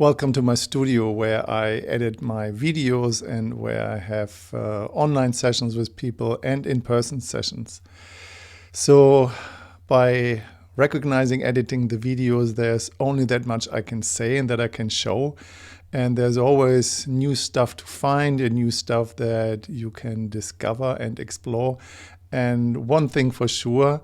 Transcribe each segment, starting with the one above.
Welcome to my studio where I edit my videos and where I have online sessions with people and in-person sessions. So by recognizing editing the videos, there's only that much I can say and that I can show. And there's always new stuff to find and new stuff that you can discover and explore. And one thing for sure,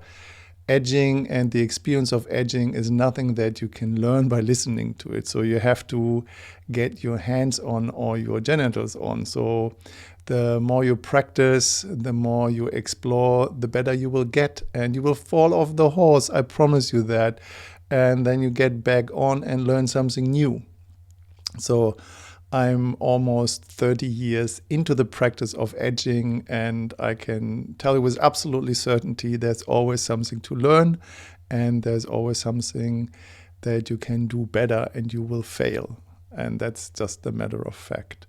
edging and the experience of edging is nothing that you can learn by listening to it. So you have to get your hands on or your genitals on. So the more you practice, the more you explore, the better you will get. And you will fall off the horse, I promise you that. And then you get back on and learn something new. So I'm almost 30 years into the practice of edging, and I can tell you with absolutely certainty there's always something to learn and there's always something that you can do better and you will fail. And that's just a matter of fact.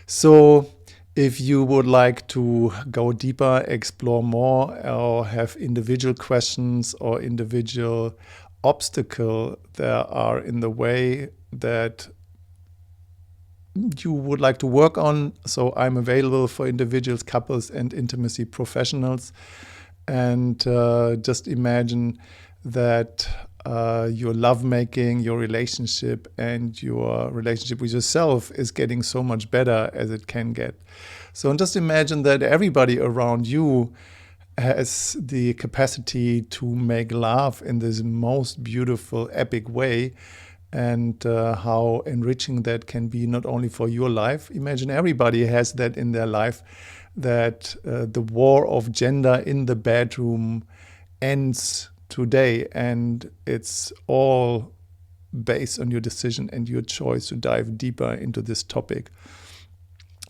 So if you would like to go deeper, explore more, or have individual questions or individual obstacles that are in the way that you would like to work on, so I'm available for individuals, couples, and intimacy professionals. And just imagine that your lovemaking, your relationship, and your relationship with yourself is getting so much better as it can get. So just imagine that everybody around you has the capacity to make love in this most beautiful, epic way. And how enriching that can be not only for your life. Imagine everybody has that in their life, that the war of gender in the bedroom ends today, and it's all based on your decision and your choice to dive deeper into this topic.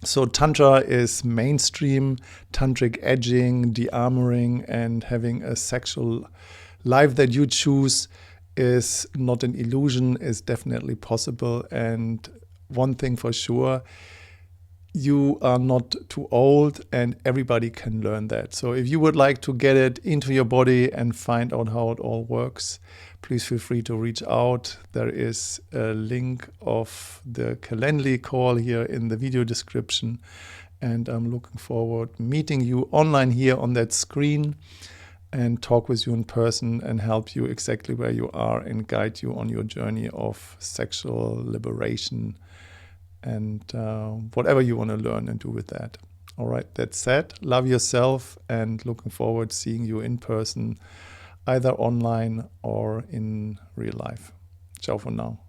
So Tantra is mainstream, tantric edging, de-armoring, and having a sexual life that you choose is not an illusion, is definitely possible. And one thing for sure, you are not too old and everybody can learn that. So if you would like to get it into your body and find out how it all works, please feel free to reach out. There is a link of the Calendly call here in the video description. And I'm looking forward to meeting you online here on that screen and talk with you in person and help you exactly where you are and guide you on your journey of sexual liberation and whatever you want to learn and do with that. All right, that said, love yourself and looking forward to seeing you in person, either online or in real life. Ciao for now.